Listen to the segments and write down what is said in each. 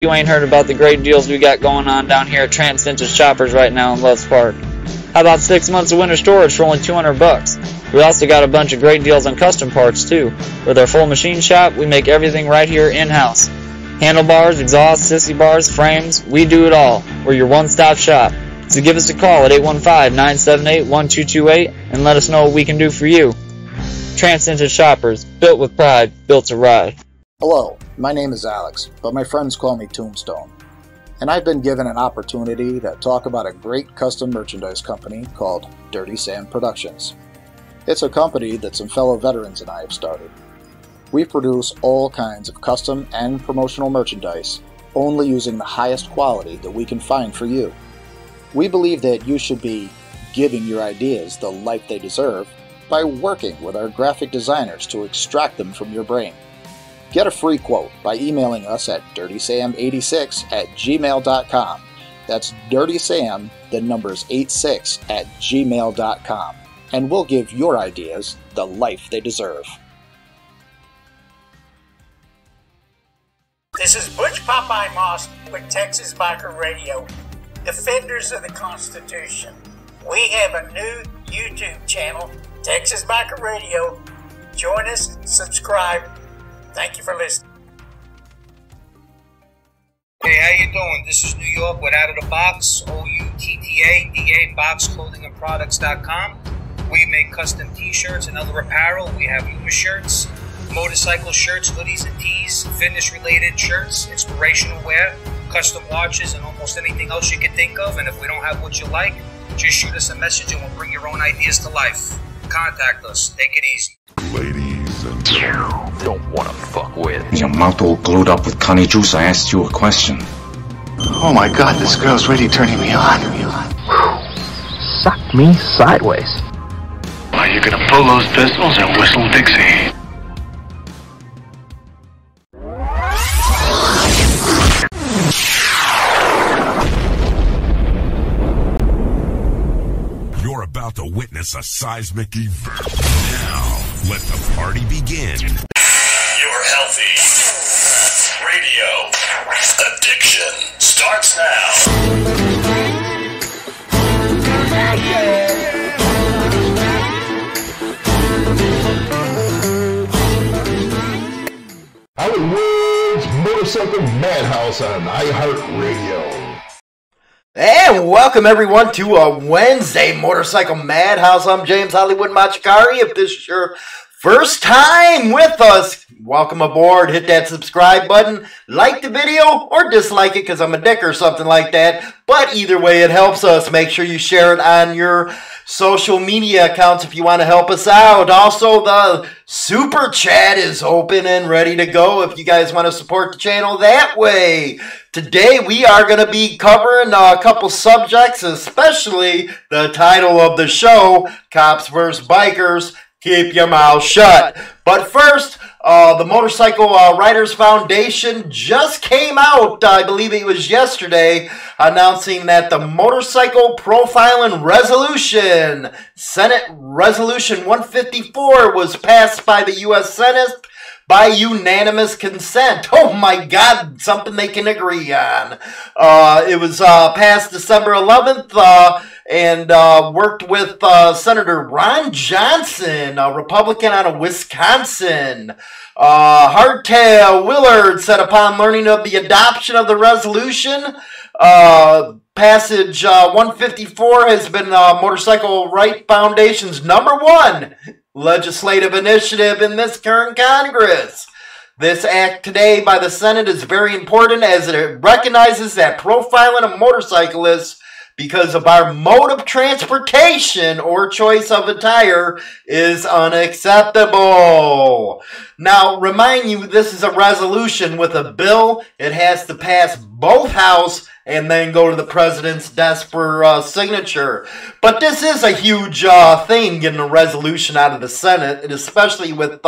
You ain't heard about the great deals we got going on down here at Vintage Shoppers right now in Loves Park. How about 6 months of winter storage for only $200? We also got a bunch of great deals on custom parts too. With our full machine shop, we make everything right here in-house. Handlebars, exhaust, sissy bars, frames, we do it all. We're your one-stop shop. So give us a call at 815-978-1228 and let us know what we can do for you. Vintage Shoppers, built with pride, built to ride. Hello, my name is Alex, but my friends call me Tombstone. And I've been given an opportunity to talk about a great custom merchandise company called Dirty Sam Productions. It's a company that some fellow veterans and I have started. We produce all kinds of custom and promotional merchandise, only using the highest quality that we can find for you. We believe that you should be giving your ideas the life they deserve by working with our graphic designers to extract them from your brain. Get a free quote by emailing us at dirtysam86@gmail.com. That's dirtysam, the numbers 86 @gmail.com. And we'll give your ideas the life they deserve. This is Butch Popeye Moss with Texas Biker Radio, Defenders of the Constitution. We have a new YouTube channel, Texas Biker Radio. Join us, subscribe. Thank you for listening. Hey, how you doing? This is New York with Out of the Box, OUTTA, boxclothingandproducts.com. We make custom t-shirts and other apparel. We have Yuma shirts, motorcycle shirts, hoodies and tees, fitness-related shirts, inspirational wear, custom watches, and almost anything else you can think of. And if we don't have what you like, just shoot us a message and we'll bring your own ideas to life. Contact us. Take it easy. Ladies and gentlemen, don't wanna fuck with. Your mouth all glued up with Connie juice, I asked you a question. Oh my god, this girl's really turning me on. Suck me sideways. Are you gonna pull those pistols and whistle Dixie? you're about to witness a seismic event. Now, let the party begin. You're healthy. Radio addiction starts now. Hollywood's Motorcycle Madhouse on iHeartRadio. And welcome everyone to a Wednesday Motorcycle Madhouse. I'm James Hollywood Machikari. If this is your first time with us, welcome aboard. Hit that subscribe button, like the video, or dislike it because I'm a dick or something like that. But either way, it helps us. Make sure you share it on your social media accounts if you want to help us out. Also, the Super Chat is open and ready to go if you guys want to support the channel that way. Today, we are going to be covering a couple subjects, especially the title of the show, Cops vs. Bikers. Keep your mouth shut. But first, the Motorcycle Writers Foundation just came out, I believe it was yesterday, announcing that the Motorcycle Profiling Resolution, Senate Resolution 154, was passed by the U.S. Senate by unanimous consent. Oh my God, something they can agree on. It was passed December 11th, and worked with Senator Ron Johnson, a Republican out of Wisconsin. Hardtail Willard said upon learning of the adoption of the resolution, passage 154 has been Motorcycle Right Foundation's #1 legislative initiative in this current Congress. This act today by the Senate is very important as it recognizes that profiling of motorcyclists because of our mode of transportation or choice of attire is unacceptable. Now, remind you, this is a resolution with a bill. It has to pass both House and then go to the president's desk for signature. But this is a huge thing, getting a resolution out of the Senate, and especially with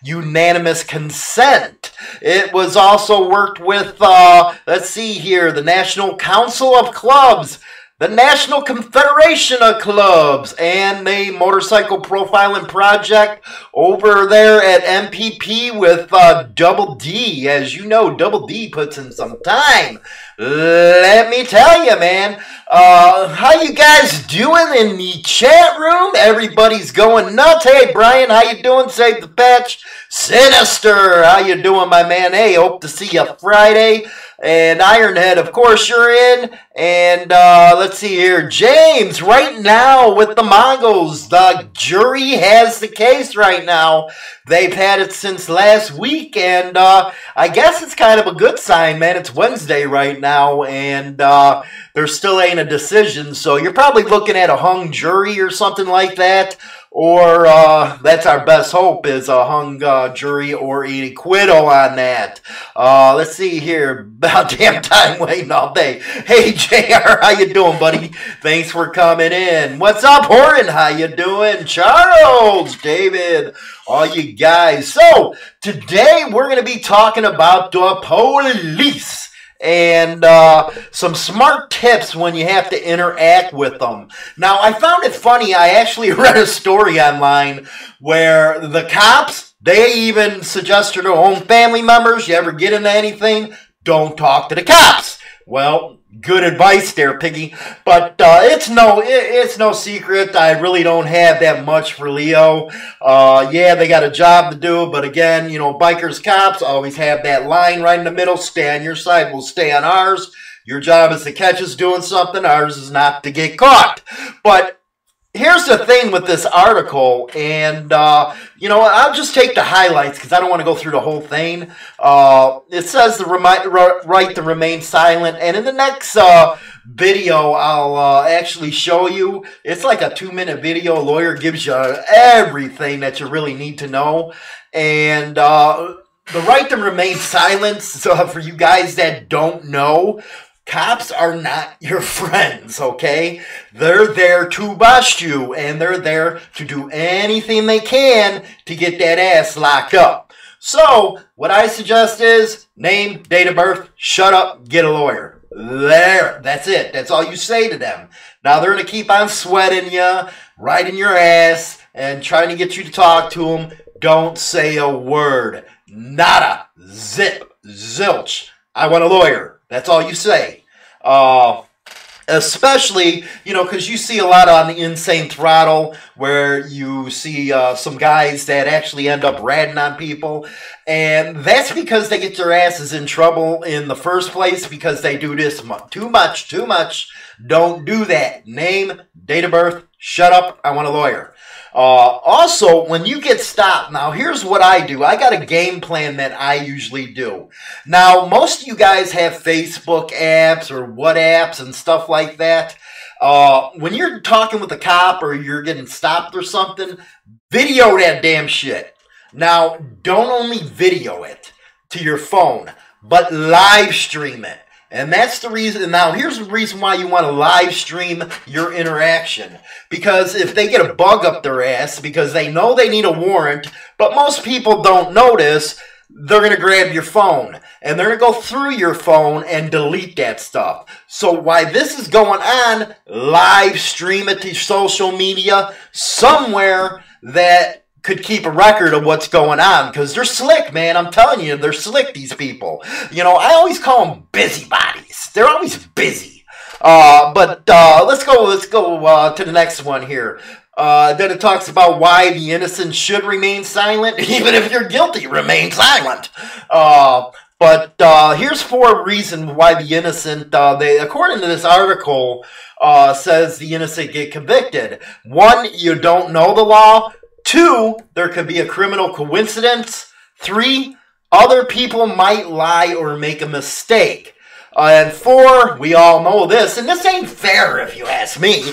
unanimous consent. It was also worked with, let's see here, the National Council of Clubs, the National Confederation of Clubs and the Motorcycle Profiling Project over there at MPP with Double D. As you know, Double D puts in some time. Let me tell you, man. How you guys doing in the chat room? Everybody's going nuts. Hey, Brian, how you doing? Save the patch. Sinister, how you doing, my man? Hey, hope to see you Friday. And Ironhead, of course, you're in. And let's see here. James, right now with the Mongols, the jury has the case right now. They've had it since last week, and I guess it's kind of a good sign, man. It's Wednesday right now, and there still ain't a decision. So you're probably looking at a hung jury or something like that. Or that's our best hope, is a hung jury or an acquittal on that. Let's see here. About damn time waiting all day. Hey, JR, how you doing, buddy? Thanks for coming in. What's up, Horan? How you doing? Charles, David, all you guys. So, today we're going to be talking about the police. And some smart tips when you have to interact with them. Now, I found it funny. I actually read a story online where the cops, they even suggest to their own family members, you ever get into anything, don't talk to the cops. Well, good advice there, Piggy. But it's no secret. I really don't have that much for Leo. Yeah, they got a job to do, but again, you know, bikers, cops always have that line right in the middle. Stay on your side, we'll stay on ours. Your job is to catch us doing something. Ours is not to get caught. But here's the thing with this article, and, you know, I'll just take the highlights because I don't want to go through the whole thing. It says the right to remain silent, and in the next video, I'll actually show you. It's like a 2-minute video. A lawyer gives you everything that you really need to know, and the right to remain silent, so for you guys that don't know, cops are not your friends, okay? They're there to bust you, and they're there to do anything they can to get that ass locked up. So, what I suggest is, name, date of birth, shut up, get a lawyer. There, that's it. That's all you say to them. Now, they're going to keep on sweating you, riding your ass, and trying to get you to talk to them. Don't say a word. Nada. Zip. Zilch. I want a lawyer. That's all you say. Especially, you know, because you see a lot on the Insane Throttle where you see some guys that actually end up ratting on people. And that's because they get their asses in trouble in the first place because they do this too much. Don't do that. Name, date of birth, shut up, I want a lawyer. Also, when you get stopped, now here's what I do. I got a game plan that I usually do. Now, most of you guys have Facebook apps or what apps and stuff like that. When you're talking with a cop or you're getting stopped or something, video that damn shit. Now, don't only video it to your phone, but live stream it. And that's the reason. Now, here's the reason why you want to live stream your interaction. Because if they get a bug up their ass, because they know they need a warrant, but most people don't notice, they're going to grab your phone. And they're going to go through your phone and delete that stuff. So while this is going on, live stream it to social media somewhere that could keep a record of what's going on, because they're slick, man. I'm telling you, they're slick, these people. You know, I always call them busybodies. They're always busy. But let's go to the next one here. Then it talks about why the innocent should remain silent. Even if you're guilty, remain silent. But here's 4 reasons why the innocent, according to this article, says the innocent get convicted. 1, you don't know the law. 2, there could be a criminal coincidence. 3, other people might lie or make a mistake. And 4, we all know this, and this ain't fair if you ask me.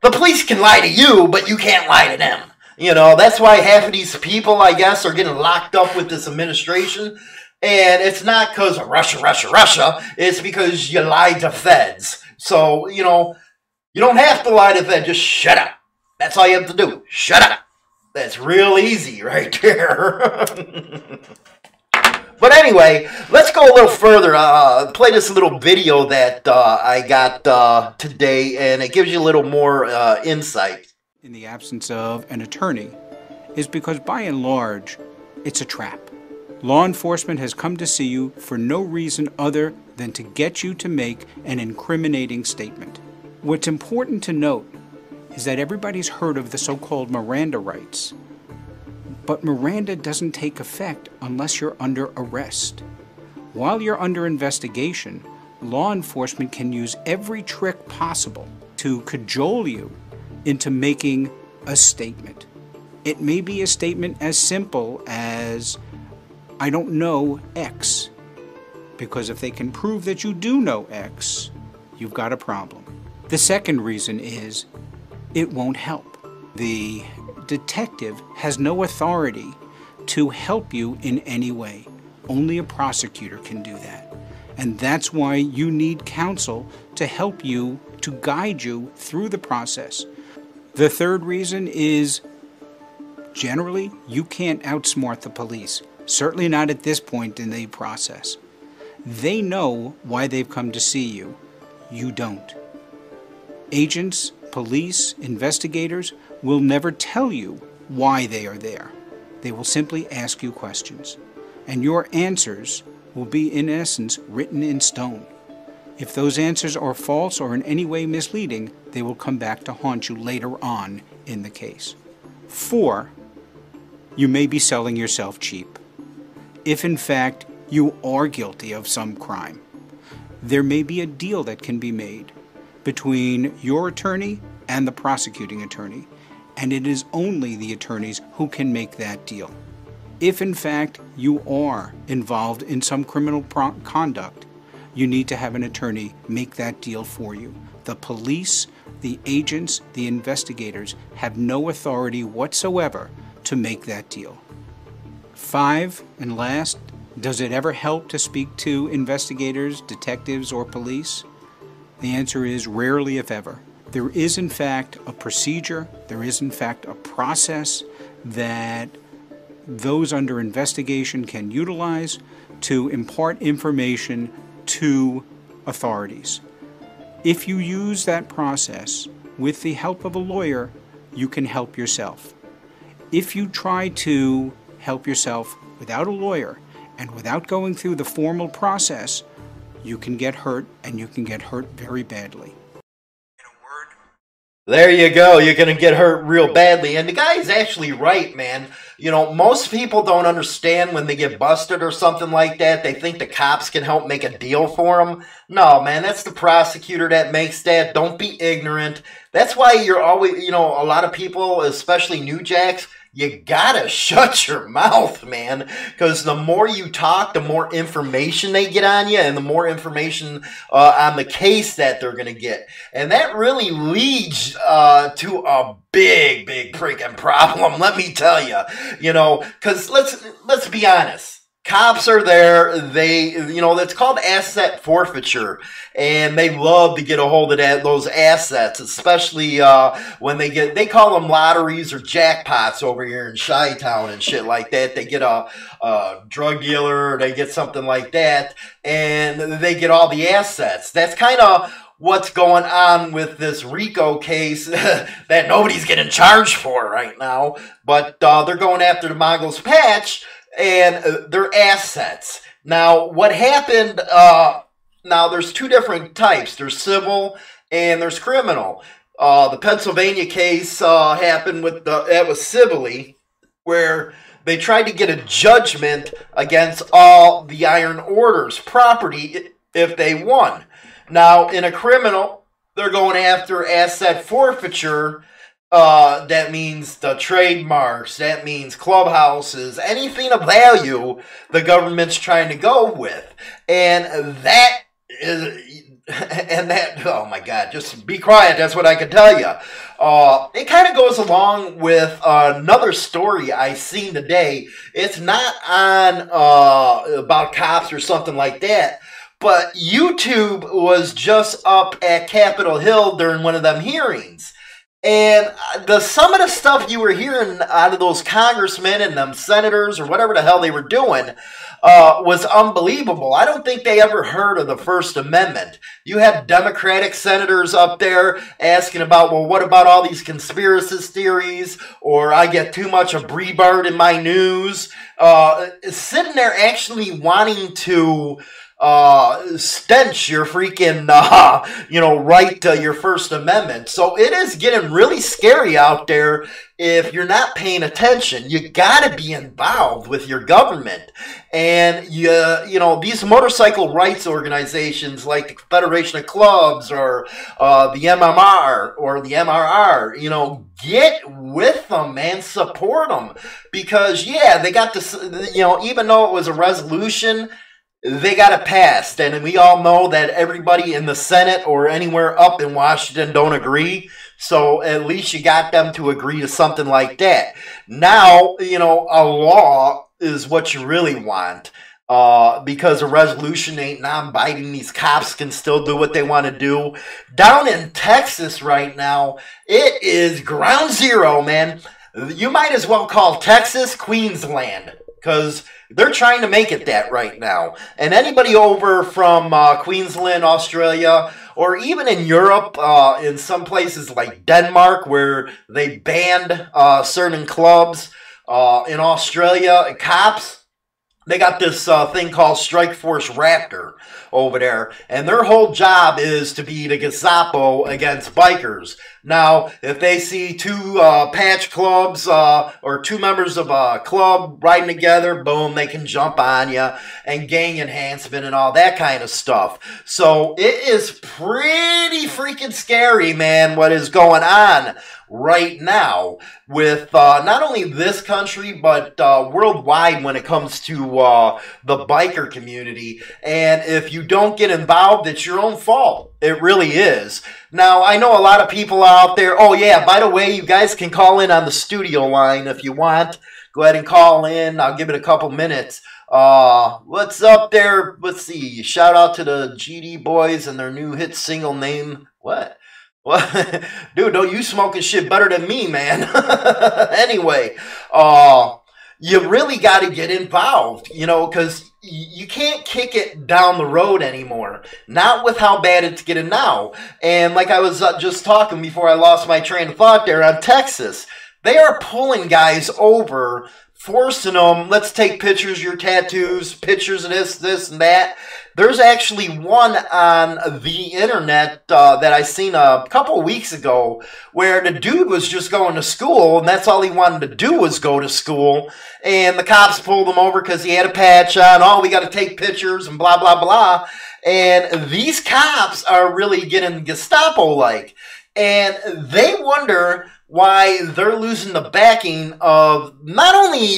The police can lie to you, but you can't lie to them. You know, that's why half of these people, I guess, are getting locked up with this administration. And it's not because of Russia. It's because you lied to feds. So, you know, you don't have to lie to feds. Just shut up. That's all you have to do. Shut up. That's real easy right there. But anyway, let's go a little further. Play this little video that I got today, and it gives you a little more insight. In the absence of an attorney is because, by and large, it's a trap. Law enforcement has come to see you for no reason other than to get you to make an incriminating statement. What's important to note is that everybody's heard of the so-called Miranda rights. But Miranda doesn't take effect unless you're under arrest. While you're under investigation, law enforcement can use every trick possible to cajole you into making a statement. It may be a statement as simple as, I don't know X. Because if they can prove that you do know X, you've got a problem. The second reason is, it won't help. The detective has no authority to help you in any way. Only a prosecutor can do that. And that's why you need counsel to help you, to guide you through the process. The third reason is, generally, you can't outsmart the police. Certainly not at this point in the process. They know why they've come to see you. You don't. Agents, police, investigators will never tell you why they are there. They will simply ask you questions. And your answers will be, in essence, written in stone. If those answers are false or in any way misleading, they will come back to haunt you later on in the case. 4, you may be selling yourself cheap. If in fact you are guilty of some crime, there may be a deal that can be made between your attorney and the prosecuting attorney, and it is only the attorneys who can make that deal. If in fact you are involved in some criminal conduct, you need to have an attorney make that deal for you. The police, the agents, the investigators have no authority whatsoever to make that deal. 5, and last, does it ever help to speak to investigators, detectives, or police? The answer is rarely, if ever. There is in fact a procedure, there is in fact a process that those under investigation can utilize to impart information to authorities. If you use that process with the help of a lawyer, you can help yourself. If you try to help yourself without a lawyer and without going through the formal process, you can get hurt, and you can get hurt very badly. There you go. You're going to get hurt real badly. And the guy's actually right, man. You know, most people don't understand when they get busted or something like that. They think the cops can help make a deal for them. No, man, that's the prosecutor that makes that. Don't be ignorant. That's why you're always, you know, a lot of people, especially new jacks, you gotta shut your mouth, man, because the more you talk, the more information they get on you, and the more information on the case that they're gonna get. And that really leads to a big freaking problem, let me tell you. You know, because let's be honest. Cops are there, it's called asset forfeiture, and they love to get a hold of those assets, especially when they call them lotteries or jackpots over here in Chi-Town and shit like that. They get a drug dealer, or they get something like that, and they get all the assets. That's kind of what's going on with this RICO case that nobody's getting charged for right now, but they're going after the Mongols patch and their assets. Now, what happened, now there's 2 different types. There's civil and there's criminal. The Pennsylvania case happened with that was civilly, where they tried to get a judgment against all the Iron Order's property if they won. Now, in a criminal, they're going after asset forfeiture. That means the trademarks, that means clubhouses, anything of value the government's trying to go with. And oh my God, just be quiet, that's what I can tell you. It kind of goes along with another story I seen today. It's not on about cops or something like that, but YouTube was just up at Capitol Hill during one of them hearings. And some of the stuff you were hearing out of those congressmen and them senators or whatever the hell they were doing was unbelievable. I don't think they ever heard of the First Amendment. You had Democratic senators up there asking about, well, what about all these conspiracy theories? Or I get too much of Breitbart in my news. Sitting there actually wanting to stench your freaking, right to your First Amendment. So it is getting really scary out there if you're not paying attention. You gotta be involved with your government. And these motorcycle rights organizations like the Federation of Clubs or the MMR or the MRR, get with them and support them. Because, they got this, even though it was a resolution, they got it passed, and we all know that everybody in the Senate or anywhere up in Washington don't agree, so at least you got them to agree to something like that. Now, a law is what you really want, because a resolution ain't non-binding. These cops can still do what they want to do. Down in Texas right now, it is ground zero, man. You might as well call Texas Queensland, because they're trying to make it that right now. And anybody over from Queensland, Australia, or even in Europe, in some places like Denmark, where they banned certain clubs, in Australia, cops, they got this thing called Strike Force Raptor over there, and their whole job is to be the Gestapo against bikers. Now, if they see two patch clubs or two members of a club riding together, boom, they can jump on you, and gang enhancement and all that kind of stuff. So it is pretty freaking scary, man, what is going on right now with not only this country, but worldwide when it comes to the biker community. And if you don't get involved, it's your own fault. It really is. Now, I know a lot of people out there. Oh, yeah, by the way, you guys can call in on the studio line if you want. Go ahead and call in. I'll give it a couple minutes. What's up there? Let's see. Shout out to the GD Boys and their new hit single name. What? What? Dude, don't you smoking shit better than me, man. Anyway, you really got to get involved, because you can't kick it down the road anymore. Not with how bad it's getting now. And like I was just talking before I lost my train of thought there on Texas, they are pulling guys over, forcing them, let's take pictures of your tattoos, pictures of this, and that. There's actually one on the internet that I seen a couple of weeks ago where the dude was just going to school, and that's all he wanted to do was go to school. And the cops pulled him over because he had a patch on. Oh, we got to take pictures and blah, blah, blah. And these cops are really getting Gestapo-like. And they wonder why they're losing the backing of not only,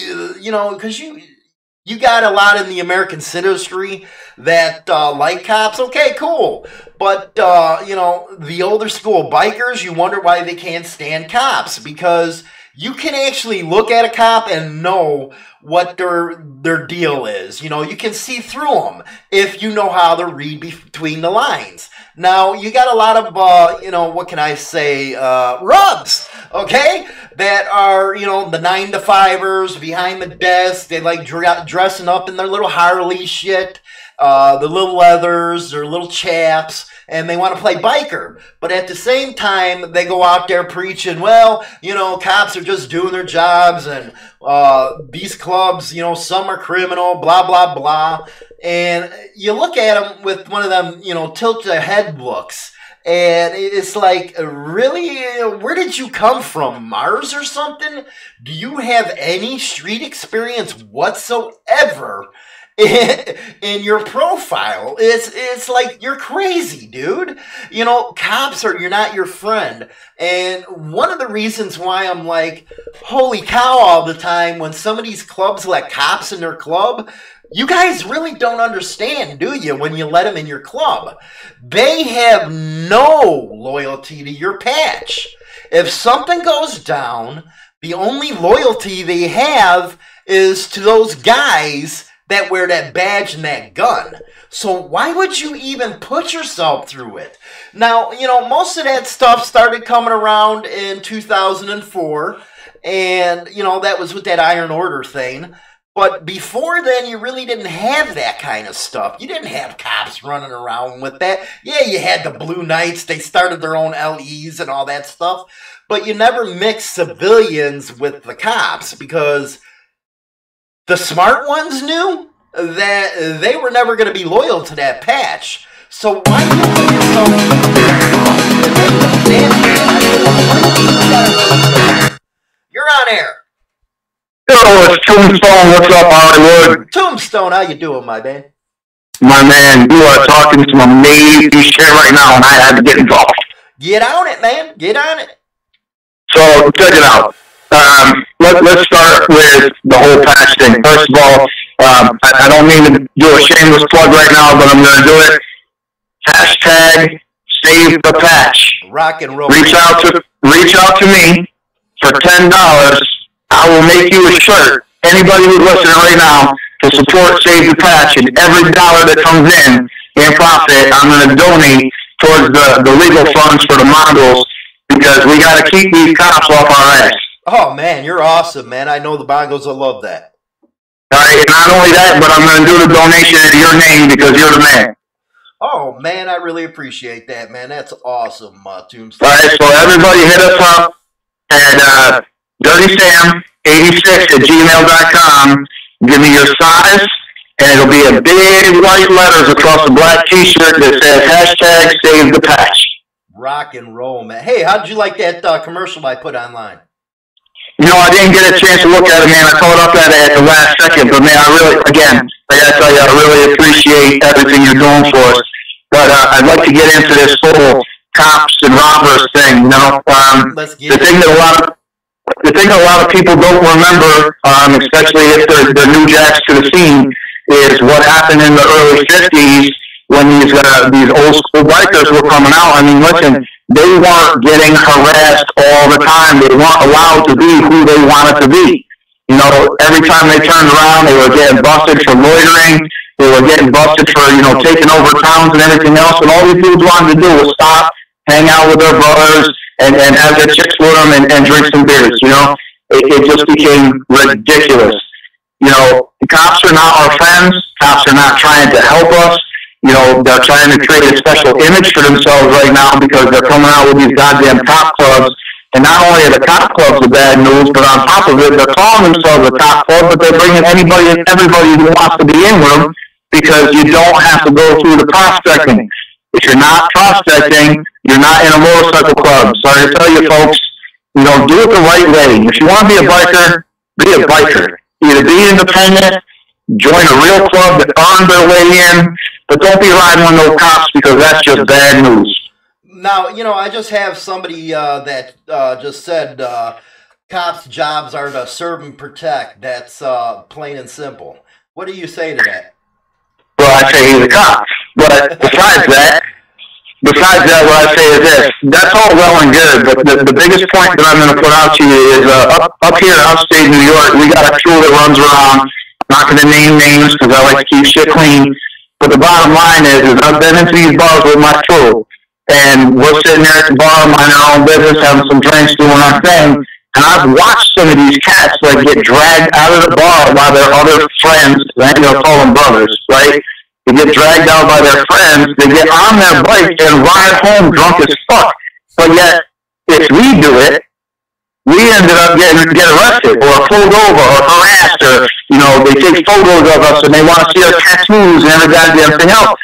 because you got a lot in the American citizenry that like cops. Okay, cool. But, the older school bikers, you wonder why they can't stand cops. Because you can actually look at a cop and know what their deal is. You can see through them if you know how to read between the lines. Now, you got a lot of, what can I say, rubs, okay, that are, the 9-to-5ers behind the desk. They like dressing up in their little Harley shit, the little leathers, their little chaps, and they want to play biker. But at the same time, they go out there preaching, well, cops are just doing their jobs, and these clubs, some are criminal, blah, blah, blah. And you look at them with one of them, tilt the head looks. And it's like, really? Where did you come from? Mars or something? Do you have any street experience whatsoever in your profile? It's like, you're crazy, dude. Cops you're not your friend. And one of the reasons why I'm like, holy cow, all the time when some of these clubs let cops in their club, you guys really don't understand, do you, when you let them in your club? They have no loyalty to your patch. If something goes down, the only loyalty they have is to those guys that wear that badge and that gun. So why would you even put yourself through it? Now, most of that stuff started coming around in 2004, and, that was with that Iron Order thing. But before then, you really didn't have that kind of stuff. You didn't have cops running around with that. Yeah, you had the Blue Knights. They started their own LEs and all that stuff. But you never mixed civilians with the cops because the smart ones knew that they were never going to be loyal to that patch. So why do you put yourself... You're on air. Hello, it's Tombstone. What's up, Hollywood? Tombstone, how you doing, my man? My man, you are talking some amazing shit right now, and I had to get involved. Get on it, man. Get on it. So, check it out. Let's start with the whole patch thing. First of all, I don't mean to do a shameless plug right now, but I'm going to do it. Hashtag save the patch. Rock and roll. Reach out to me for $10. I will make you a shirt. Anybody who's listening right now to support Save the Patch, and every dollar that comes in profit, I'm going to donate towards the legal funds for the Mongols because we got to keep these cops off our ass. Oh, man, you're awesome, man. I know the Mongols will love that. All right, not only that, but I'm going to do the donation in your name because you're the man. Oh, man, I really appreciate that, man. That's awesome, Tombstone. All right, so everybody hit us up at DirtySam86@gmail.com. Give me your size, and it'll be a big white letters across a black T-shirt that says hashtag Save the Patch. Rock and roll, man. Hey, how did you like that commercial I put online? I didn't get a chance to look at it, man. I caught up at it at the last second, but man, I really, again, I gotta tell you, I really appreciate everything you're doing for us. But I'd like to get into this whole cops and robbers thing. The thing that a lot of people don't remember, especially if they're new jacks to the scene, is what happened in the early 50s when these old school bikers were coming out. I mean, listen, they weren't getting harassed all the time. They weren't allowed to be who they wanted to be. Every time they turned around, they were getting busted for loitering. They were getting busted for, taking over towns and everything else. And all these dudes wanted to do was stop, hang out with their brothers, and have their chicks with them and drink some beers, It just became ridiculous. The cops are not our friends. Cops are not trying to help us. They're trying to create a special image for themselves right now because they're coming out with these goddamn cop clubs. And not only are the cop clubs the bad news, but on top of it, they're calling themselves a cop club, but they're bringing anybody and everybody who wants to be in with them because you don't have to go through the prospecting. If you're not prospecting, you're not in a motorcycle club. So I tell you folks, do it the right way. If you want to be a biker, be a biker. Either be independent, join a real club that earned their way in, but don't be riding on those cops because that's just bad news. Now, I just have somebody that just said cops' jobs are to serve and protect. That's plain and simple. What do you say to that? Well, I say he's a cop. But besides that, what I say is this. That's all well and good, but the biggest point that I'm going to put out to you is up here in upstate New York, we got a crew that runs around. I'm not going to name names because I like to keep shit clean. But the bottom line is I've been into these bars with my crew, and we're sitting there at the bar, minding our own business, having some drinks, doing our thing, and I've watched some of these cats get dragged out of the bar by their other friends. I ain't going to call them brothers, right? They get dragged out by their friends, they get on their bike and ride home drunk as fuck. But yet, if we do it, we ended up get arrested or pulled over or harassed or, they take photos of us and they want to see our tattoos and every goddamn thing else.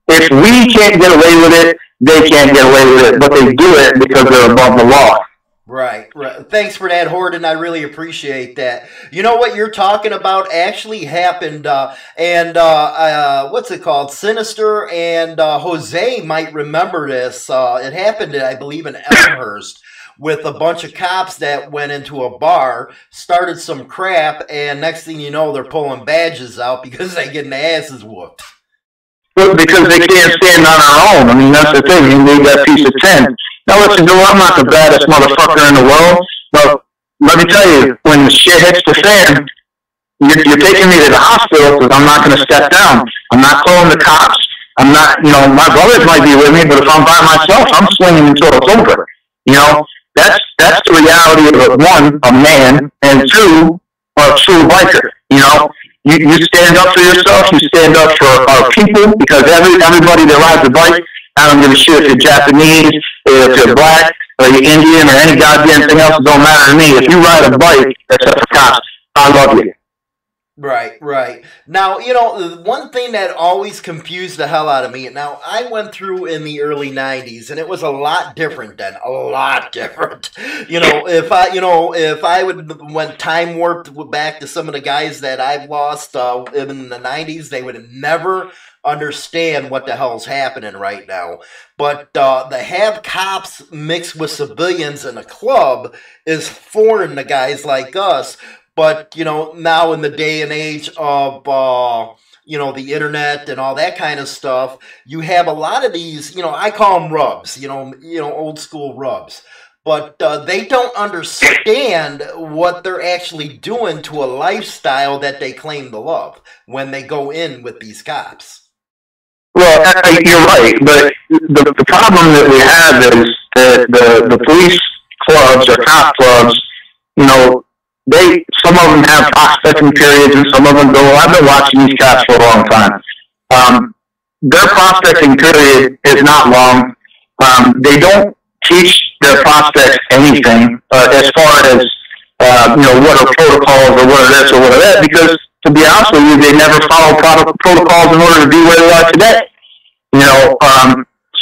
If we can't get away with it, they can't get away with it, but they do it because they're above the law. Right. Thanks for that, Horton. I really appreciate that. You know what you're talking about actually happened, and what's it called? Sinister and Jose might remember this. It happened, I believe, in Elmhurst with a bunch of cops that went into a bar, started some crap, and next thing you know, they're pulling badges out because they're getting their asses whooped. Well, because they can't stand on their own. I mean, that's the thing. You need that piece of tin. Now, listen, I'm not the baddest motherfucker in the world, but let me tell you, when the shit hits the fan, you're taking me to the hospital because I'm not going to step down. I'm not calling the cops. I'm not, my brothers might be with me, but if I'm by myself, I'm swinging until it's over. That's the reality of one, a man, and two, a true biker. You stand up for yourself. You stand up for our people because everybody that rides a bike, I don't give a shit if you're Japanese, if you're black, or you're Indian, or any goddamn thing else, it don't matter to me. If you ride a bike, except for cops, I love you. Right. Now, the one thing that always confused the hell out of me, now, I went through in the early 90s, and it was a lot different then. A lot different. If I went time warped back to some of the guys that I've lost in the 90s, they would never understand what the hell's happening right now. But to have cops mixed with civilians in a club is foreign to guys like us. But, now in the day and age of, the internet and all that kind of stuff, you have a lot of these, I call them rubs, old school rubs. But they don't understand what they're actually doing to a lifestyle that they claim to love when they go in with these cops. Well, you're right, but the problem that we have is that the police clubs or cop clubs, some of them have prospecting periods and some of them go, I've been watching these cops for a long time. Their prospecting period is not long. They don't teach their prospects anything as far as, what are protocols or what are this or what are that, because to be honest with you, they never follow protocols in order to be where they are today.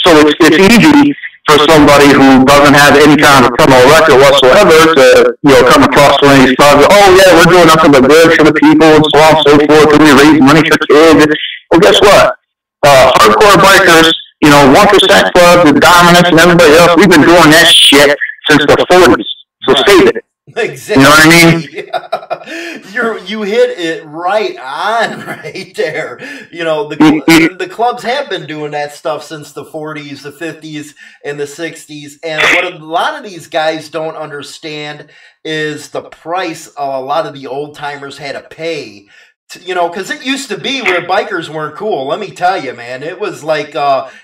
So it's easy for somebody who doesn't have any kind of criminal record whatsoever to, come across one of these clubs. Oh yeah, we're doing nothing but good for the people and so on and so forth. And we raise money for kids. Well, guess what? Hardcore bikers, 1% club, the dominance, and everybody else. We've been doing that shit since the 40s. So save it. Exactly. You know what I mean? You hit it right on right there. The clubs have been doing that stuff since the 40s, the 50s, and the 60s. And what a lot of these guys don't understand is the price a lot of the old timers had to pay. Because it used to be where bikers weren't cool. Let me tell you, man. It was like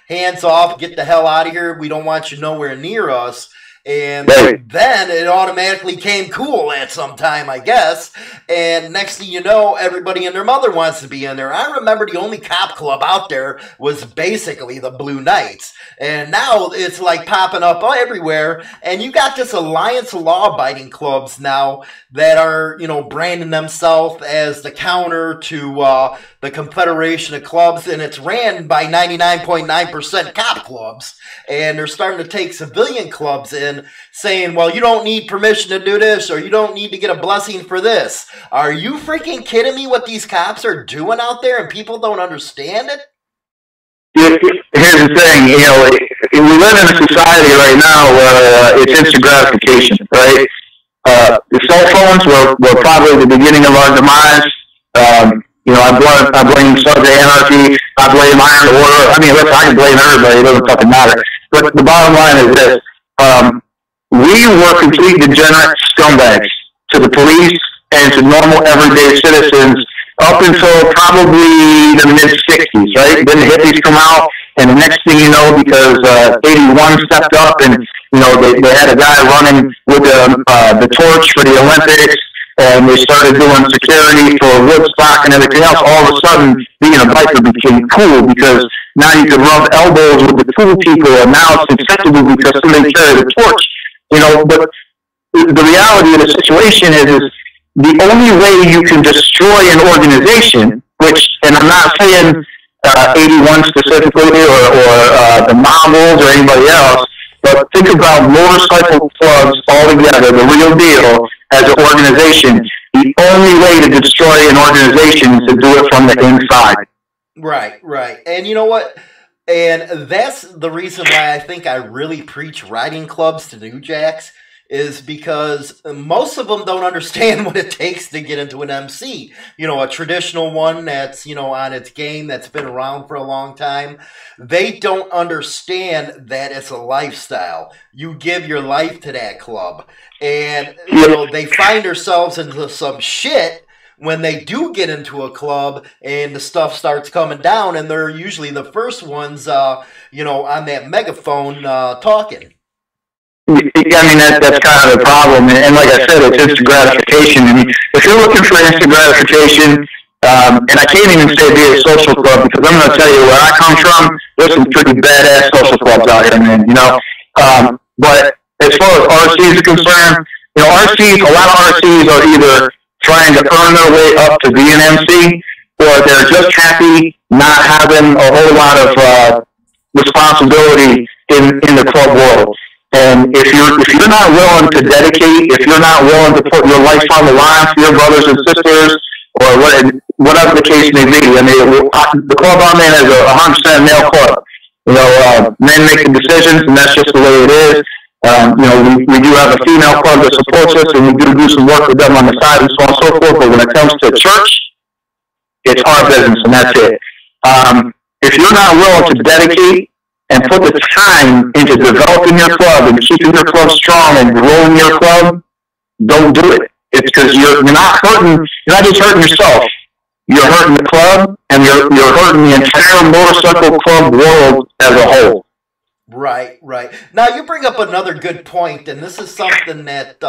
hands off, get the hell out of here. We don't want you nowhere near us. And then it automatically came cool at some time, I guess. And next thing you know, everybody and their mother wants to be in there. I remember the only cop club out there was basically the Blue Knights. And now it's like popping up everywhere. And you got this alliance of law-abiding clubs now that are, branding themselves as the counter to the Confederation of Clubs. And it's ran by 99.9% cop clubs. And they're starting to take civilian clubs in, saying, well, you don't need permission to do this, or you don't need to get a blessing for this. Are you freaking kidding me what these cops are doing out there and people don't understand it? Here's the thing, we live in a society right now where it's instant gratification, right? The cell phones were probably the beginning of our demise. I blame Subway Anarchy, I blame Iron Order. I mean, listen, I can blame everybody, it doesn't fucking matter. But the bottom line is this. We were complete degenerate scumbags to the police and to normal everyday citizens up until probably the mid-60s, right? Then the hippies come out, and the next thing you know, because 81 stepped up and, they had a guy running with the torch for the Olympics, and they started doing security for Woodstock and everything else. All of a sudden, being a biker became cool because now you can rub elbows with the cool people, and now it's acceptable because somebody carried the torch. But the reality of the situation is the only way you can destroy an organization, and I'm not saying 81 specifically or the Mongols or anybody else, but think about motorcycle clubs altogether, the real deal, as an organization. The only way to destroy an organization is to do it from the inside. Right. And you know what? And that's the reason why I think I really preach riding clubs to New Jacks, is because most of them don't understand what it takes to get into an MC. A traditional one that's, on its game, that's been around for a long time. They don't understand that it's a lifestyle. You give your life to that club. And, they find themselves into some shit when they do get into a club and the stuff starts coming down, and they're usually the first ones, on that megaphone talking. I mean, that's kind of the problem. And like I said, it's instant gratification. I mean, if you're looking for instant gratification, and I can't even say be a social club, because I'm going to tell you where I come from, there's some pretty badass social clubs out here, man, But as far as RCs are concerned, a lot of RCs are either trying to earn their way up to be an MC, or they're just happy not having a whole lot of responsibility in the club world. And if you're not willing to dedicate, if you're not willing to put your life on the line for your brothers and sisters, or whatever the case may be, I mean, the club I'm in is a 100% male club. Men make the decisions, and that's just the way it is. We do have a female club that supports us, and we do some work with them on the side and so on and so forth. But when it comes to church, it's our business, and that's it. If you're not willing to dedicate and put the time into developing your club and keeping your club strong and growing your club, don't do it. It's because you're not just hurting yourself. You're hurting the club, and you're hurting the entire motorcycle club world as a whole. Right. Now, you bring up another good point, and this is something that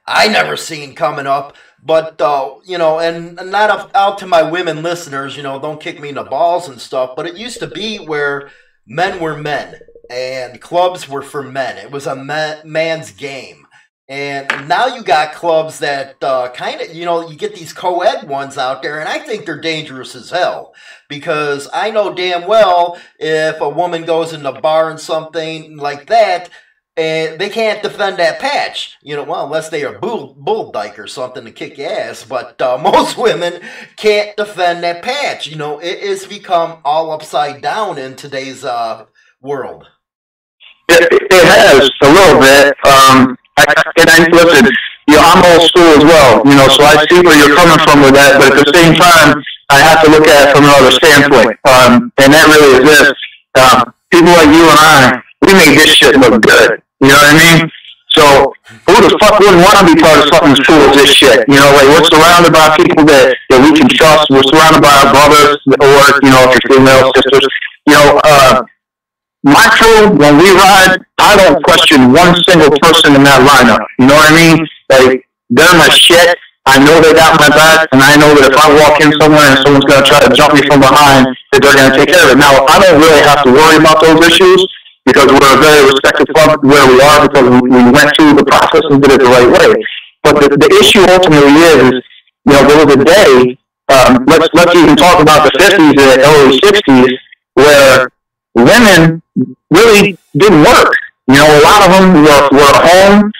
I never seen coming up. But, and not out to my women listeners, don't kick me in the balls and stuff, but it used to be where men were men, and clubs were for men. It was a man's game. And now you got clubs that kind of, you get these co-ed ones out there, and I think they're dangerous as hell. Because I know damn well if a woman goes in the bar and something like that, and they can't defend that patch. Unless they are bull dyke or something to kick your ass. But most women can't defend that patch. It has become all upside down in today's world. It has, a little bit. Listen, I'm old school as well, so I see where you're coming from with that, but at the same time, I have to look at it from another standpoint, and that really is this. People like you and I, we make this shit look good, you know what I mean? So, who the fuck wouldn't want to be part of something as cool as this shit? We're surrounded by people that we can trust, we're surrounded by our brothers, or, if you're female, sisters, my crew, when we ride, I don't question one single person in that lineup. You know what I mean? Like, they're my shit. I know they got my back, and I know that if I walk in somewhere and someone's going to try to jump me from behind, that they're going to take care of it. Now, I don't really have to worry about those issues because we're a very respected club where we are because we went through the process and did it the right way. But the issue ultimately is, there was a day, let's even talk about the 50s and early 60s, where women really didn't work. A lot of them were at home.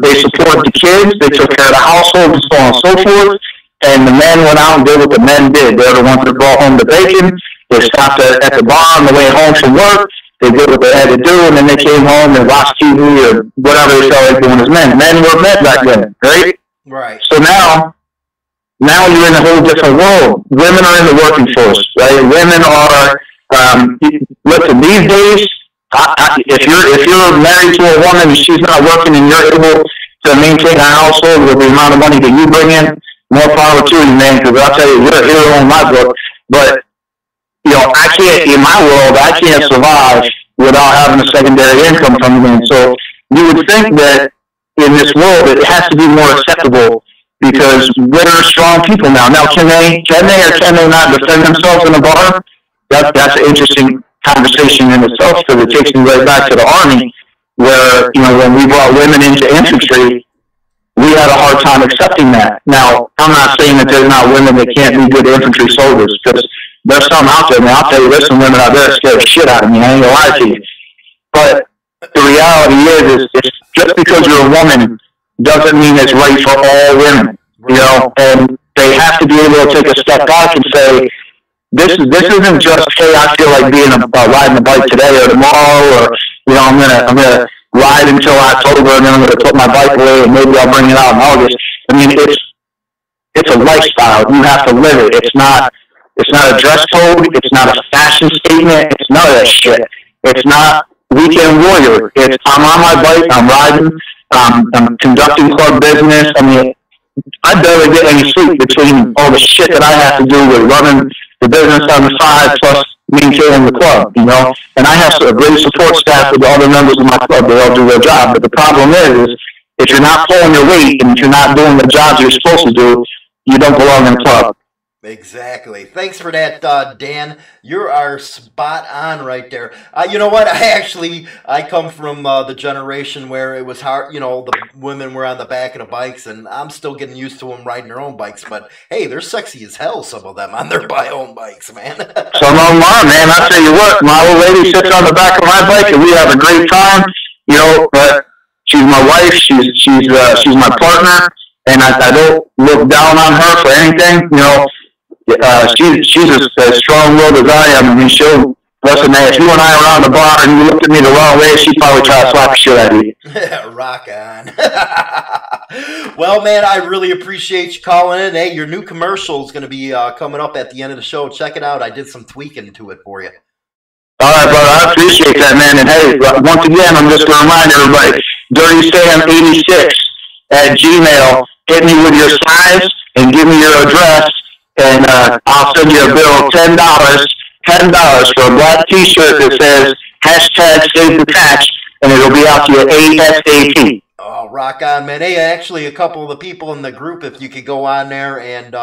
They supported the kids. They took care of the household and so on and so forth. And the men went out and did what the men did. They're the ones that brought home the bacon. They stopped at the bar on the way home from work. They did what they had to do, and then they came home and watched TV or whatever they felt like doing as men. Men were men back then, right? Right. So now you're in a whole different world. Women are in the working force, right? Women are. Listen, these days, if you're married to a woman and she's not working and you're able to maintain a household with the amount of money that you bring in, more power to you, man, because I'll tell you, you're a hero in my book. But, in my world, I can't survive without having a secondary income coming in. So you would think that in this world, it has to be more acceptable because women are strong people now. Now, can they or can they not defend themselves in a bar? That's an interesting conversation in itself because it takes me right back to the Army where, when we brought women into infantry, we had a hard time accepting that. Now, I'm not saying that there's not women that can't be good infantry soldiers because there's some out there, man. I'll tell you, there's some women out there that scare the shit out of me. I ain't gonna lie to you. But the reality is just because you're a woman doesn't mean it's right for all women, and they have to be able to take a step back and say, This isn't just, hey, I feel like riding a bike today or tomorrow, or I'm gonna ride until October and then I'm gonna put my bike away and maybe I'll bring it out in August. I mean, it's a lifestyle. You have to live it. It's not a dress code. It's not a fashion statement. It's none of that shit. It's not weekend warrior. I'm on my bike. I'm riding. I'm conducting club business. I mean, I barely get any sleep between all the shit that I have to do with running the business on the side plus maintaining the club, you know. And I have a great support staff with all the members of my club. They all do their job. But the problem is if you're not pulling your weight and if you're not doing the jobs you're supposed to do, you don't belong in the club. Exactly. Thanks for that, Dan. You are spot on right there. You know what? I come from the generation where it was hard. You know, the women were on the back of the bikes, and I'm still getting used to them riding their own bikes. But hey, they're sexy as hell. Some of them on their own bikes, man. Some of them are, man. I tell you what, my old lady sits on the back of my bike, and we have a great time. You know, but she's my wife. She's my partner, and I don't look down on her for anything. You know. She's as strong-willed as I am. I mean, she'll, listen, man, if you and I were on the bar and you looked at me the wrong way, she'd probably try to slap the shit out of you. Rock on. Well, man, I really appreciate you calling in. Hey, your new commercial is going to be coming up at the end of the show. Check it out. I did some tweaking to it for you. All right, brother. I appreciate that, man. And, hey, once again, I'm just going to remind everybody, DirtySam86 at Gmail. Hit me with your size and give me your address. And I'll send you a bill of $10 for a black T-shirt that says #SaveTheCatch, and it'll be out to you ASAP. Oh, rock on, man. Hey, actually, a couple of the people in the group, if you could go on there and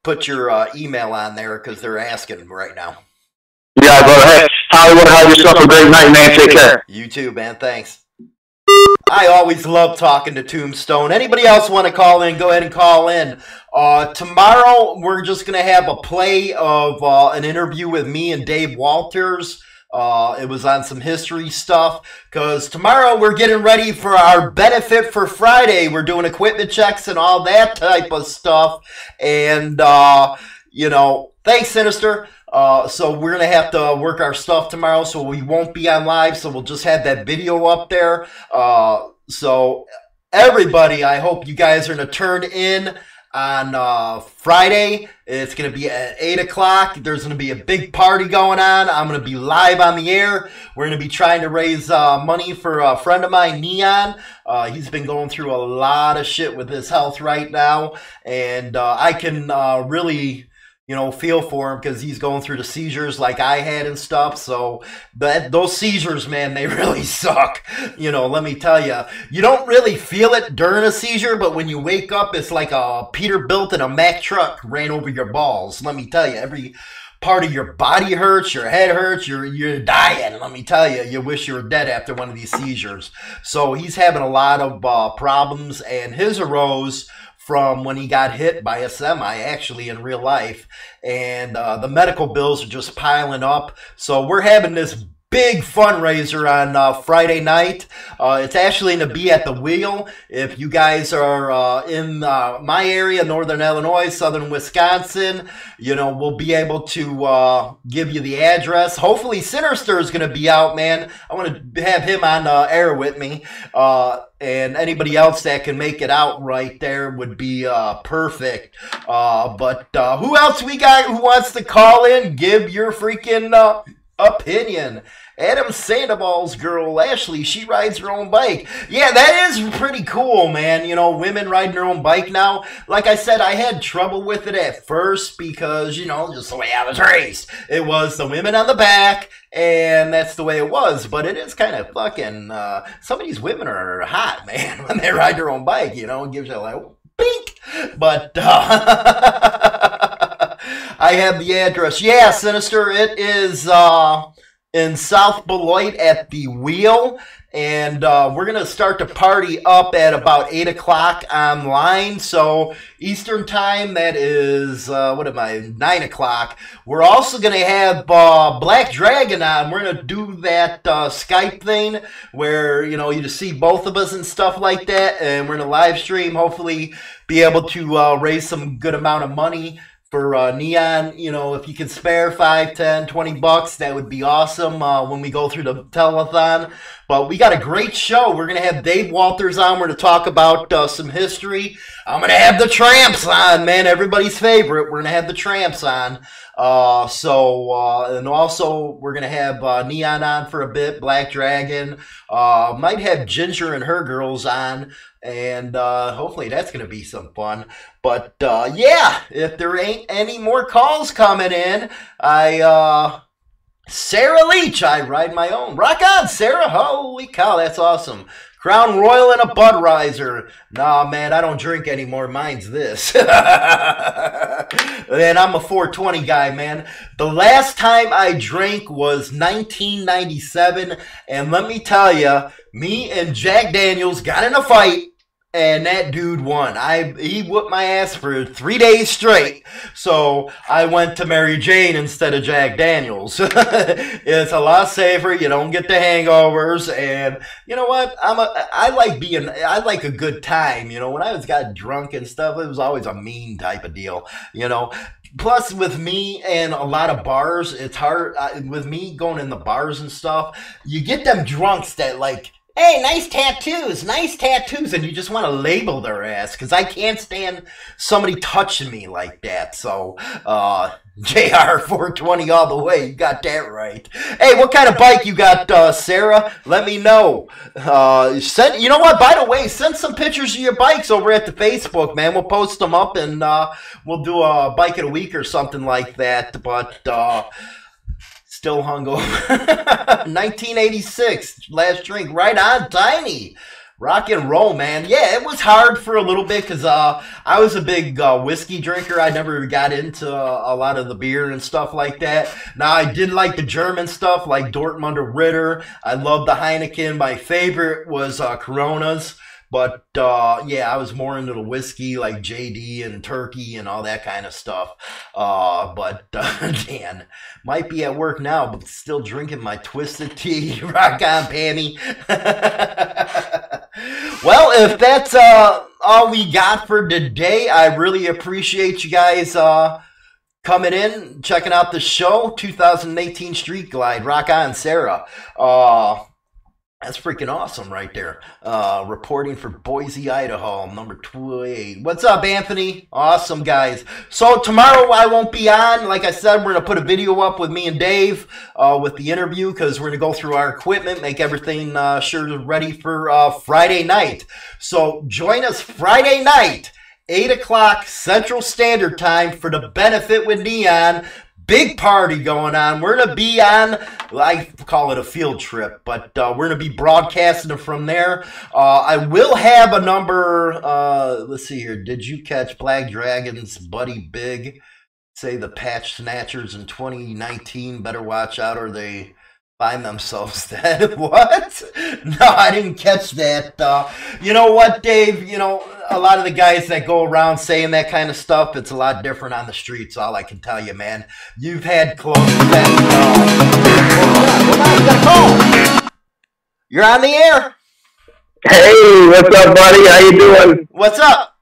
put your email on there, because they're asking right now. Yeah, brother. Hey, Hollywood, have yourself a great night, man. Take care. You too, man. Thanks. I always love talking to Tombstone. Anybody else want to call in, go ahead and call in. Tomorrow, we're just going to have a play of an interview with me and Dave Walters. It was on some history stuff, because tomorrow we're getting ready for our Benefit for Friday. We're doing equipment checks and all that type of stuff. And, you know, thanks, Sinister. So we're going to have to work our stuff tomorrow, so we won't be on live, so we'll just have that video up there. So everybody, I hope you guys are going to turn in on Friday. It's going to be at 8 o'clock. There's going to be a big party going on. I'm going to be live on the air. We're going to be trying to raise money for a friend of mine, Neon. He's been going through a lot of shit with his health right now, and I can really, you know, feel for him, because he's going through the seizures like I had and stuff. So those seizures, man, they really suck. You know, let me tell you, you don't really feel it during a seizure, but when you wake up, it's like a Peterbilt and a Mack truck ran over your balls. Let me tell you, every part of your body hurts, your head hurts, you're dying. Let me tell you, you wish you were dead after one of these seizures. So he's having a lot of problems, and his arose from when he got hit by a semi, actually, in real life. And the medical bills are just piling up. So we're having this big fundraiser on Friday night. It's actually going to be at the Wheel. If you guys are in my area, Northern Illinois, Southern Wisconsin, you know, we'll be able to give you the address. Hopefully Sinister is going to be out, man. I want to have him on air with me. And anybody else that can make it out right there would be perfect. But who else we got who wants to call in? Give your freaking opinion. Adam Sandoval's girl, Ashley, she rides her own bike. Yeah, that is pretty cool, man. You know, women riding their own bike now. Like I said, I had trouble with it at first because, you know, just the way I was raised. It was the women on the back, and that's the way it was. But it is kind of fucking, some of these women are hot, man, when they ride their own bike, you know. It gives you like, bink. But, I have the address. Yeah, Sinister, it is, in South Beloit at the Wheel, and we're going to start the party up at about 8 o'clock online, so Eastern time, that is, 9 o'clock. We're also going to have Black Dragon on. We're going to do that Skype thing where, you know, you just see both of us and stuff like that, and we're going to live stream, hopefully be able to raise some good amount of money for Neon. You know, if you can spare $5, $10, $20, that would be awesome when we go through the telethon. But we got a great show. We're going to have Dave Walters on. We're going to talk about some history. I'm going to have the Tramps on, man, everybody's favorite. We're going to have the Tramps on. And also we're going to have Neon on for a bit, Black Dragon. Might have Ginger and her girls on, and hopefully that's going to be some fun. But yeah, if there ain't any more calls coming in, Sarah Leach, I ride my own. Rock on, Sarah. Holy cow, that's awesome. Crown Royal and a Budweiser. Nah, man, I don't drink anymore. Mine's this. And I'm a 420 guy, man. The last time I drank was 1997. And let me tell you, me and Jack Daniels got in a fight. And that dude won. He whooped my ass for 3 days straight. So I went to Mary Jane instead of Jack Daniels. It's a lot safer. You don't get the hangovers. And you know what? I like a good time. You know, when I got drunk and stuff, it was always a mean type of deal. You know. Plus, with me and a lot of bars, it's hard. With me going in the bars and stuff, you get them drunks that like, hey, nice tattoos, and you just want to label their ass, because I can't stand somebody touching me like that. So, JR 420 all the way, you got that right. Hey, what kind of bike you got, Sarah? Let me know. You know what, by the way, send some pictures of your bikes over at the Facebook, man. We'll post them up, and we'll do a bike of the week or something like that, but... Still hungover. 1986, last drink, right on, Tiny. Rock and roll, man. Yeah, it was hard for a little bit because I was a big whiskey drinker. I never got into a lot of the beer and stuff like that. Now, I did like the German stuff like Dortmunder Ritter. I loved the Heineken. My favorite was Coronas. But, yeah, I was more into the whiskey like JD and Turkey and all that kind of stuff. Dan, might be at work now, but still drinking my twisted tea. Rock on, Pammy. Well, if that's all we got for today, I really appreciate you guys coming in, checking out the show. 2018 Street Glide. Rock on, Sarah. That's freaking awesome right there. Reporting for Boise, Idaho, number 28. What's up, Anthony? Awesome, guys. So tomorrow I won't be on. Like I said, we're going to put a video up with me and Dave with the interview, because we're going to go through our equipment, make everything sure ready for Friday night. So join us Friday night, 8 o'clock Central Standard Time for the Benefit with Neon. Big party going on. We're going to be on, I call it a field trip, but we're going to be broadcasting it from there. I will have a number, let's see here. Did you catch Black Dragon's Buddy Big? Say the patch snatchers in 2019 better watch out or they find themselves dead. What? No, I didn't catch that. You know what, Dave? You know, a lot of the guys that go around saying that kind of stuff, it's a lot different on the streets, all I can tell you, man. You've had close that. Hold on, we got a call. You're on the air. Hey, what's up, buddy? How you doing? What's up?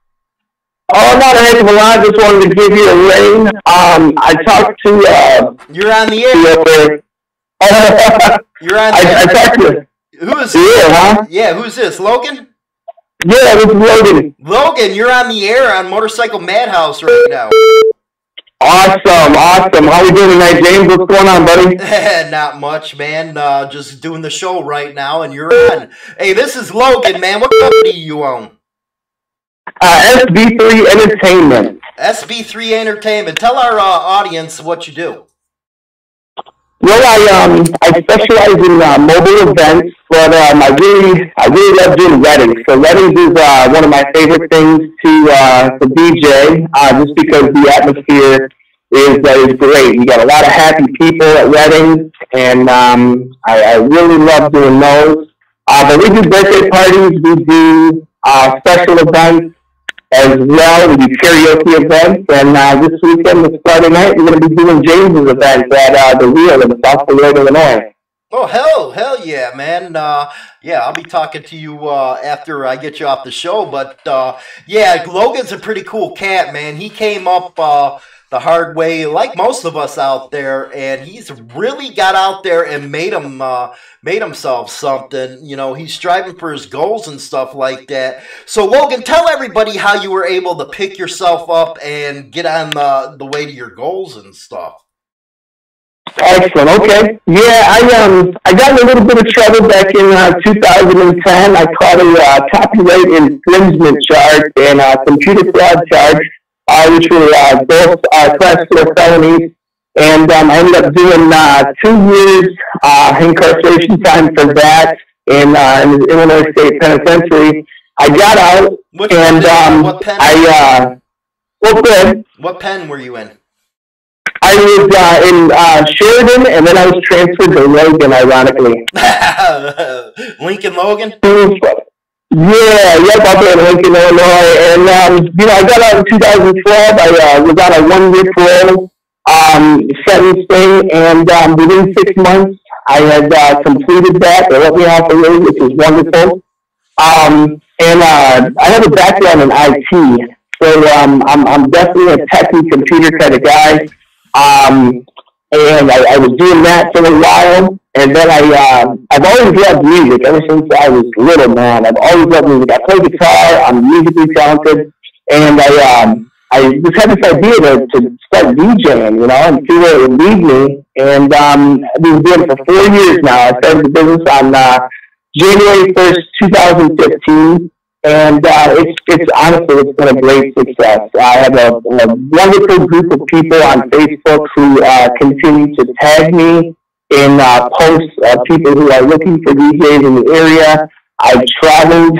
Oh, not a heck of a lot. Just wanted to give you a ring. I talked to... You're on the air. You're on the air. I talked to... Who is this? Yeah, huh? Yeah, who's this? Logan? Yeah, this is Logan. Logan, you're on the air on Motorcycle Madhouse right now. Awesome. How we doing tonight, James? What's going on, buddy? Not much, man. Just doing the show right now, and you're on. Hey, this is Logan, man. What company you own? SB3 Entertainment. SB3 Entertainment. Tell our audience what you do. Well, I specialize in mobile events, but I really love doing weddings. So weddings is one of my favorite things to DJ, just because the atmosphere is great. You got a lot of happy people at weddings, and I really love doing those. But we do birthday parties, we do special events as well. We do karaoke events, and this weekend, this Friday night, we're going to be doing James's event at the Wheel in Southfield, Illinois. Oh, hell yeah, man. Yeah, I'll be talking to you after I get you off the show, but yeah, Logan's a pretty cool cat, man. He came up the hard way, like most of us out there, and he's really got out there and made himself something. You know, he's striving for his goals and stuff like that. So, Logan, tell everybody how you were able to pick yourself up and get on the way to your goals and stuff. Excellent. Okay. Yeah, I got in a little bit of trouble back in 2010. I caught a copyright infringement charge and a computer fraud charge, which were both class 4 felonies. And I ended up doing 2 years incarceration time for that in the Illinois State Penitentiary. I got out, what pen? What pen were you in? I was in Sheridan, and then I was transferred to Logan, ironically. Lincoln Logan? Yeah, yep, up in Lincoln, Illinois. And, I got out in 2012. I was on a 1-year parole sentencing, and within 6 months, I had completed that. They let me off early, which was wonderful. And I have a background in IT, so I'm definitely a techie computer kind of guy. And I was doing that for a while, and then I've always loved music ever since I was little, man. I've always loved music. I play guitar. I'm musically talented, and I just had this idea to start DJing, and see where it would lead me. And I've been doing it for 4 years now. I started the business on January 1st, 2015. And it's honestly, it's been a great success. I have a wonderful group of people on Facebook who continue to tag me in posts of people who are looking for DJs in the area. I've traveled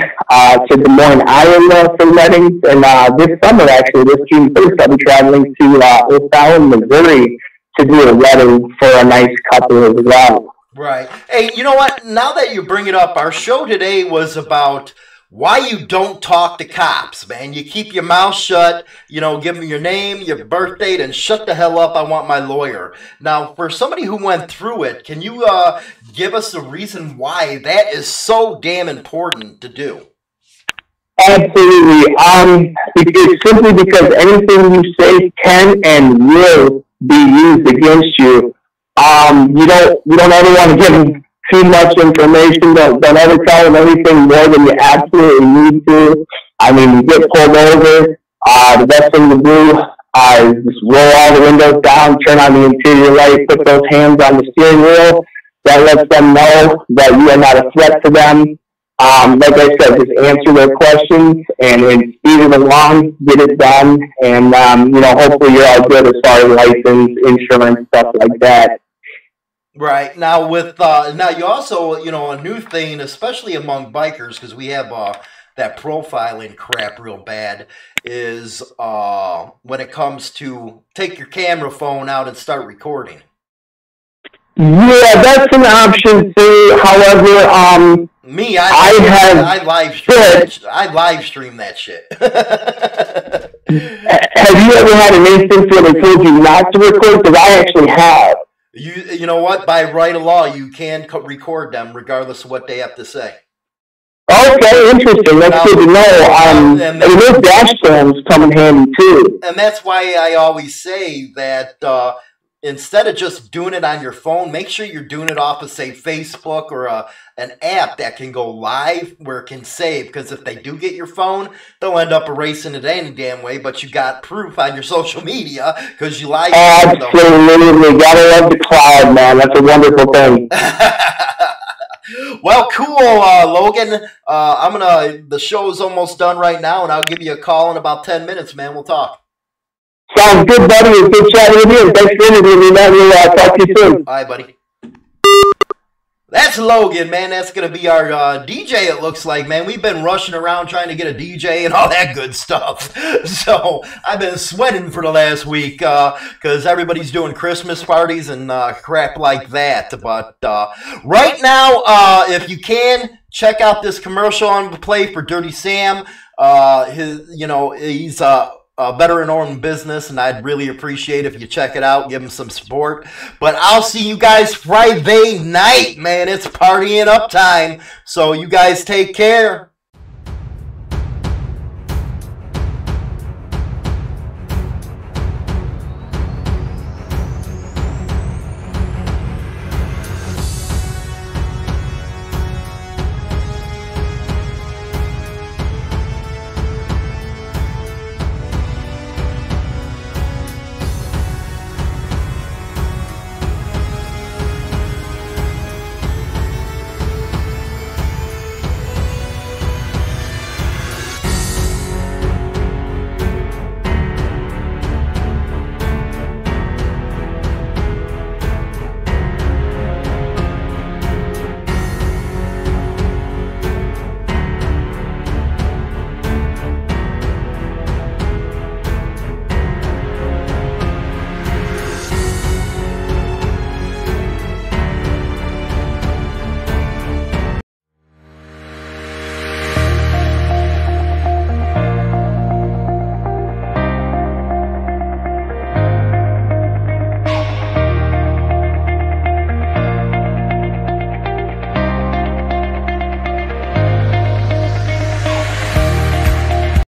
to Des Moines, Iowa for weddings, and this summer, actually, this June 1st, I'll be traveling to O'Fallon, Missouri to do a wedding for a nice couple as well. Right. Hey, you know what? Now that you bring it up, our show today was about why you don't talk to cops, man. You keep your mouth shut, give them your name, your birth date, and shut the hell up, I want my lawyer. Now, for somebody who went through it, can you give us a reason why that is so damn important to do? Absolutely. It's simply because anything you say can and will be used against you. You don't ever want to give too much information. Don't ever tell them anything more than you absolutely need to. I mean, you get pulled over, the best thing to do is just roll all the windows down, turn on the interior light, put those hands on the steering wheel. That lets them know that you are not a threat to them. Like I said, just answer their questions and speed it along, get it done, and hopefully you're all good as far as license, insurance, stuff like that. Right. Now, now you also, a new thing, especially among bikers, because we have that profiling crap real bad, is when it comes to take your camera phone out and start recording. Yeah, that's an option too. However, I live stream that shit. Have you ever had an instance where they told you not to record? Because I actually have. You know what? By right of law, you can record them regardless of what they have to say. Okay, interesting. That's good to know. And those dash cams come in handy too. And that's why I always say that instead of just doing it on your phone, make sure you're doing it off of, say, Facebook or an app that can go live where it can save. Because if they do get your phone, they'll end up erasing it any damn way. But you got proof on your social media because you live. Absolutely. Gotta love the cloud, man. That's a wonderful thing. Well, cool, Logan. The show is almost done right now, and I'll give you a call in about 10 minutes, man. We'll talk. Sounds good, buddy. It's good chatting with you, and thanks for interviewing me, man. We'll talk to you soon. All right, buddy. That's Logan, man. That's going to be our DJ, it looks like, man. We've been rushing around trying to get a DJ and all that good stuff. So I've been sweating for the last week because everybody's doing Christmas parties and crap like that. But right now, if you can, check out this commercial on the play for Dirty Sam. He's a veteran-owned business, and I'd really appreciate if you check it out, give them some support. But I'll see you guys Friday night, man. It's partying up time. So you guys take care.